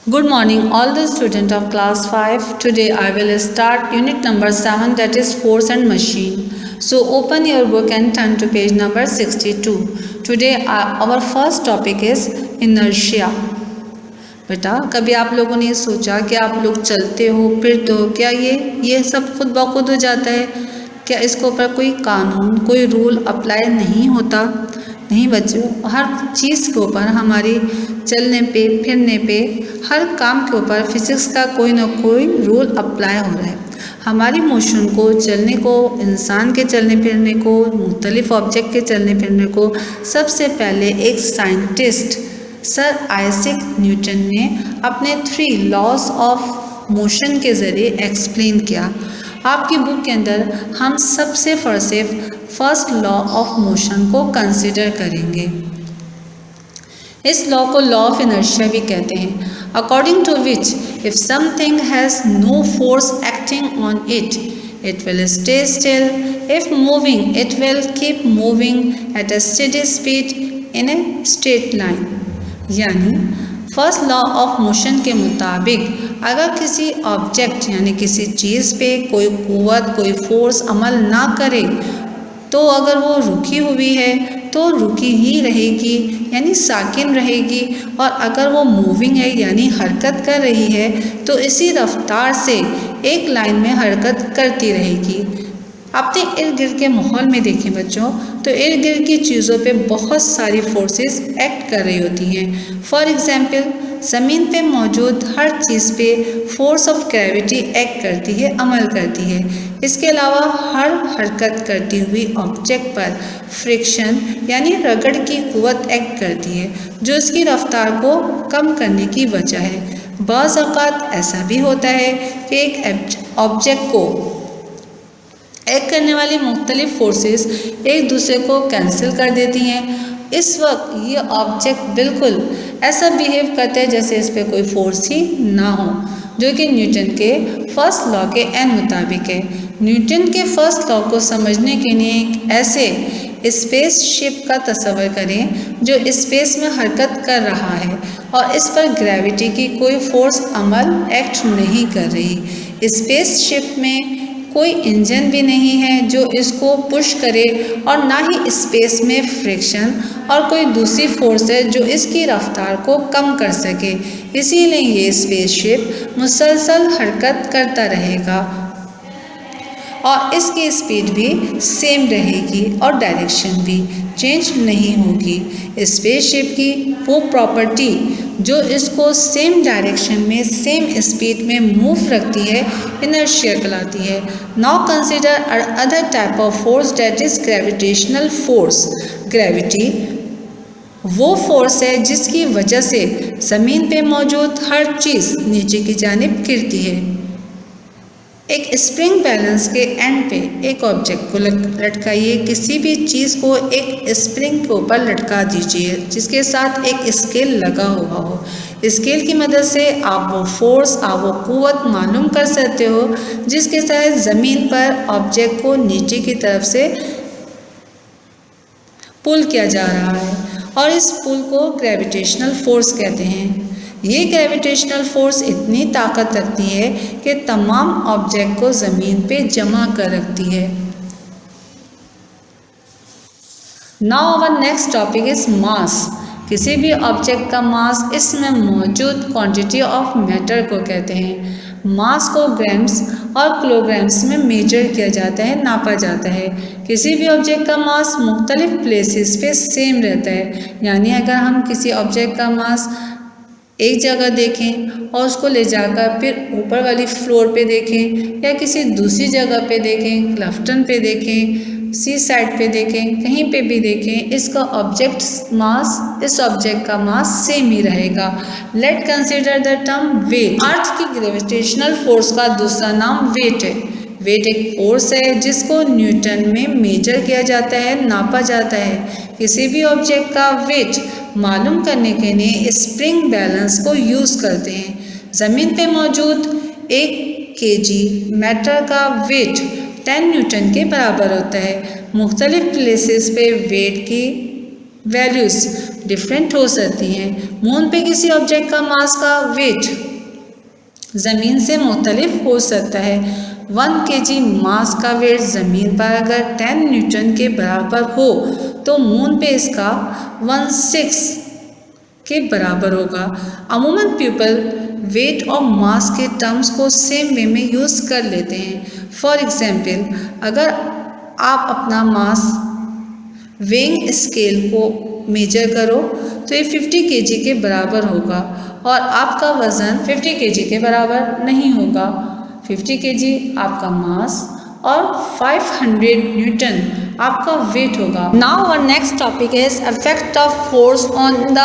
Good morning, all the students of class 5. Today I will start unit number 7, that is force and machine. So open your book and turn to page number 62. Today our first topic is inertia. बेटा कभी आप लोगों ने सोचा कि आप लोग चलते हो फिरते हो, क्या ये सब खुद ब खुद हो जाता है? क्या इसके ऊपर कोई कानून कोई रूल अप्लाई नहीं होता? नहीं बच्चों, हर चीज़ के ऊपर हमारी चलने पे फिरने पे हर काम के ऊपर फिजिक्स का कोई ना कोई रूल अप्लाई हो रहा है। हमारी मोशन को चलने को, इंसान के चलने फिरने को, मुख्तलिफ ऑब्जेक्ट के चलने फिरने को सबसे पहले एक साइंटिस्ट सर आइजैक न्यूटन ने अपने 3 लॉज ऑफ मोशन के ज़रिए एक्सप्लेन किया। आपकी बुक के अंदर हम सबसे फर्स्ट लॉ ऑफ मोशन को कंसिडर करेंगे। इस लॉ को लॉ ऑफ इनर्शिया भी कहते हैं, according to which if something has no force acting on it, it will stay still. If moving, it will keep moving at a steady speed in a straight line. यानी first law of motion के मुताबिक अगर किसी object यानी किसी चीज़ पे कोई कुव्वत कोई फोर्स अमल ना करे तो अगर वो रुकी हुई है तो रुकी ही रहेगी यानी साकिन रहेगी, और अगर वो मूविंग है यानी हरकत कर रही है तो इसी रफ्तार से एक लाइन में हरकत करती रहेगी। अपने इर्द गिर्द के माहौल में देखें बच्चों, तो इर्द गिर्द की चीज़ों पे बहुत सारी फोर्सेस एक्ट कर रही होती हैं। फॉर एग्जांपल ज़मीन पे मौजूद हर चीज़ पे फोर्स ऑफ ग्रेविटी एक्ट करती है, अमल करती है। इसके अलावा हर हरकत करती हुई ऑब्जेक्ट पर फ्रिक्शन यानी रगड़ की कुव्वत एक्ट करती है जो इसकी रफ्तार को कम करने की वजह है। बाज़ औक़ात ऐसा भी होता है कि एक ऑब्जेक्ट को एक्ट करने वाली मुख्तलिफ फोर्सेस एक दूसरे को कैंसिल कर देती हैं। इस वक्त ये ऑब्जेक्ट बिल्कुल ऐसा बिहेव करता है जैसे इस पर कोई फोर्स ही ना हो, जो कि न्यूटन के फर्स्ट लॉ के एन मुताबिक है। न्यूटन के फर्स्ट लॉ को समझने के लिए एक ऐसे स्पेस शिप का तस्वर करें जो स्पेस में हरकत कर रहा है और इस पर ग्रेविटी की कोई फोर्स अमल एक्ट नहीं कर रही। स्पेस शिप में कोई इंजन भी नहीं है जो इसको पुश करे और ना ही स्पेस में फ्रिक्शन और कोई दूसरी फोर्स है जो इसकी रफ्तार को कम कर सके। इसीलिए ये स्पेसशिप मुसलसल हरकत करता रहेगा और इसकी स्पीड भी सेम रहेगी और डायरेक्शन भी चेंज नहीं होगी। स्पेसशिप की वो प्रॉपर्टी जो इसको सेम डायरेक्शन में सेम स्पीड में मूव रखती है इनर्शिया कहलाती है। Now consider other type of force that is gravitational force. Gravity वो फोर्स है जिसकी वजह से ज़मीन पे मौजूद हर चीज़ नीचे की जानिब गिरती है। एक स्प्रिंग बैलेंस के एंड पे एक ऑब्जेक्ट को लटकाइए, किसी भी चीज़ को एक स्प्रिंग के ऊपर लटका दीजिए जिसके साथ एक स्केल लगा हुआ हो। स्केल की मदद से आप वो फोर्स, आप वो कुव्वत मालूम कर सकते हो जिसके तहत ज़मीन पर ऑब्जेक्ट को नीचे की तरफ से पुल किया जा रहा है, और इस पुल को ग्रेविटेशनल फोर्स कहते हैं। ये ग्रेविटेशनल फोर्स इतनी ताकत रखती है कि तमाम ऑब्जेक्ट को ज़मीन पे जमा कर रखती है। Now our next topic is mass. किसी भी ऑब्जेक्ट का मास इसमें मौजूद क्वांटिटी ऑफ मैटर को कहते हैं। मास को ग्राम्स और किलोग्राम्स में मेजर किया जाता है, नापा जाता है। किसी भी ऑब्जेक्ट का मास मुख्तलिफ प्लेसेस पे सेम रहता है, यानी अगर हम किसी ऑब्जेक्ट का मास एक जगह देखें और उसको ले जाकर फिर ऊपर वाली फ्लोर पे देखें या किसी दूसरी जगह पे देखें, क्लफ्टन पे देखें, सी साइड पे देखें, कहीं पे भी देखें, इसका ऑब्जेक्ट मास इस ऑब्जेक्ट का मास सेम ही रहेगा। Let consider the term weight. Earth की ग्रेविटेशनल फोर्स का दूसरा नाम वेट है। वेट एक फोर्स है जिसको न्यूटन में मेजर किया जाता है, नापा जाता है। किसी भी ऑब्जेक्ट का वेट मालूम करने के लिए स्प्रिंग बैलेंस को यूज़ करते हैं। ज़मीन पे मौजूद 1 kg मैटर का वेट 10 न्यूटन के बराबर होता है। मुख्तलिफ प्लेसेस पे वेट की वैल्यूज़ डिफरेंट हो सकती हैं। मून पे किसी ऑब्जेक्ट का मास का वेट ज़मीन से मुख्तलिफ हो सकता है। 1 kg मास का वेट ज़मीन पर अगर 10 न्यूटन के बराबर हो तो मून पे इसका 1/6 के बराबर होगा। अमूमन पीपल वेट और मास के टर्म्स को सेम वे में यूज़ कर लेते हैं। फॉर एग्जाम्पल, अगर आप अपना मास वेइंग स्केल को मेजर करो तो ये 50 kg के बराबर होगा और आपका वज़न 50 kg के बराबर नहीं होगा। 50 kg आपका मास और 500 न्यूटन आपका वेट होगा। Now our next topic is effect of force on the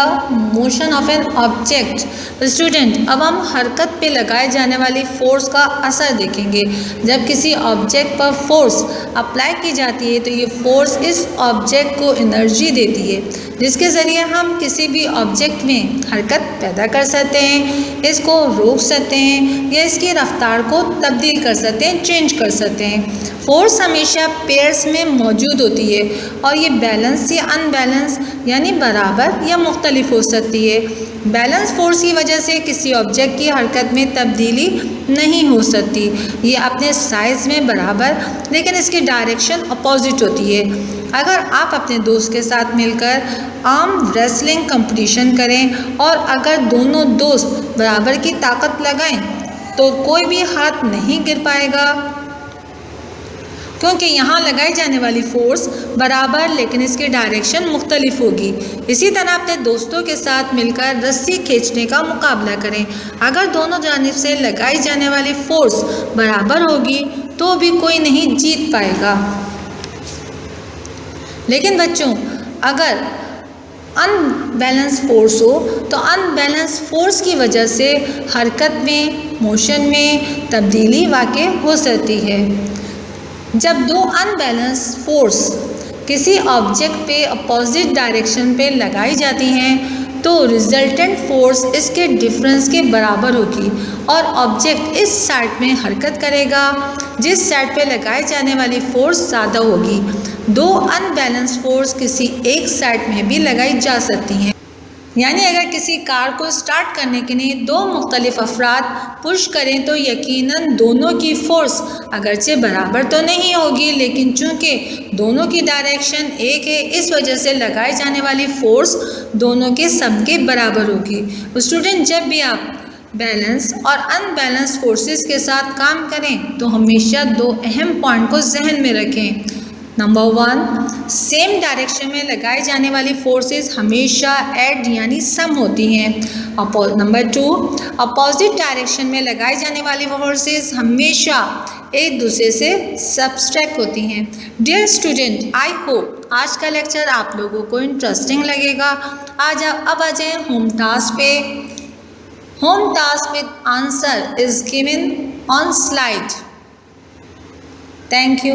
motion of an object. Student, अब हम हरकत पे लगाए जाने वाली फोर्स का असर देखेंगे। जब किसी ऑब्जेक्ट पर फोर्स अप्लाई की जाती है तो ये फोर्स इस ऑब्जेक्ट को एनर्जी देती है, जिसके ज़रिए हम किसी भी ऑब्जेक्ट में हरकत पैदा कर सकते हैं, इसको रोक सकते हैं या इसकी रफ्तार को तब्दील कर सकते हैं, चेंज कर सकते हैं। फोर्स हमेशा पेयर्स में मौजूद होती है और ये बैलेंस या अनबैलेंस यानी बराबर या मुख्तलिफ हो सकती है। बैलेंस फोर्स की वजह से किसी ऑब्जेक्ट की हरकत में तब्दीली नहीं हो सकती। ये अपने साइज़ में बराबर लेकिन इसकी डायरेक्शन अपोजिट होती है। अगर आप अपने दोस्त के साथ मिलकर आर्म रेसलिंग कंपटीशन करें और अगर दोनों दोस्त बराबर की ताकत लगाएं तो कोई भी हाथ नहीं गिर पाएगा, क्योंकि यहाँ लगाई जाने वाली फोर्स बराबर लेकिन इसकी डायरेक्शन मुख्तलिफ होगी। इसी तरह अपने दोस्तों के साथ मिलकर रस्सी खींचने का मुकाबला करें। अगर दोनों जानिब से लगाई जाने वाली फोर्स बराबर होगी तो भी कोई नहीं जीत पाएगा। लेकिन बच्चों, अगर अनबैलेंस फोर्स हो तो अनबैलेंस फोर्स की वजह से हरकत में, मोशन में तब्दीली वाक़ई हो सकती है। जब दो अनबैलेंस फोर्स किसी ऑब्जेक्ट पे अपोजिट डायरेक्शन पे लगाई जाती हैं तो रिजल्टेंट फोर्स इसके डिफरेंस के बराबर होगी और ऑब्जेक्ट इस साइड में हरकत करेगा जिस साइड पे लगाई जाने वाली फोर्स ज़्यादा होगी। दो अनबैलेंस फोर्स किसी एक साइड में भी लगाई जा सकती हैं। यानी अगर किसी कार को स्टार्ट करने के लिए दो मुख्तलिफ अफराद पुश करें तो यकीनन दोनों की फोर्स अगरचे बराबर तो नहीं होगी, लेकिन चूंकि दोनों की डायरेक्शन एक है इस वजह से लगाई जाने वाली फोर्स दोनों के सबके बराबर होगी। स्टूडेंट, जब भी आप बैलेंस और अनबैलेंस फोर्सेस के साथ काम करें तो हमेशा दो अहम पॉइंट को जहन में रखें। नंबर 1, सेम डायरेक्शन में लगाई जाने वाली फोर्सेस हमेशा ऐड यानी सम होती हैं। नंबर 2, अपोजिट डायरेक्शन में लगाई जाने वाली फोर्सेस हमेशा एक दूसरे से सब्सट्रैक्ट होती हैं। डियर स्टूडेंट, आई होप आज का लेक्चर आप लोगों को इंटरेस्टिंग लगेगा। अब आ जाए होम टास्क पे। Home task with answer is given on slide. Thank you.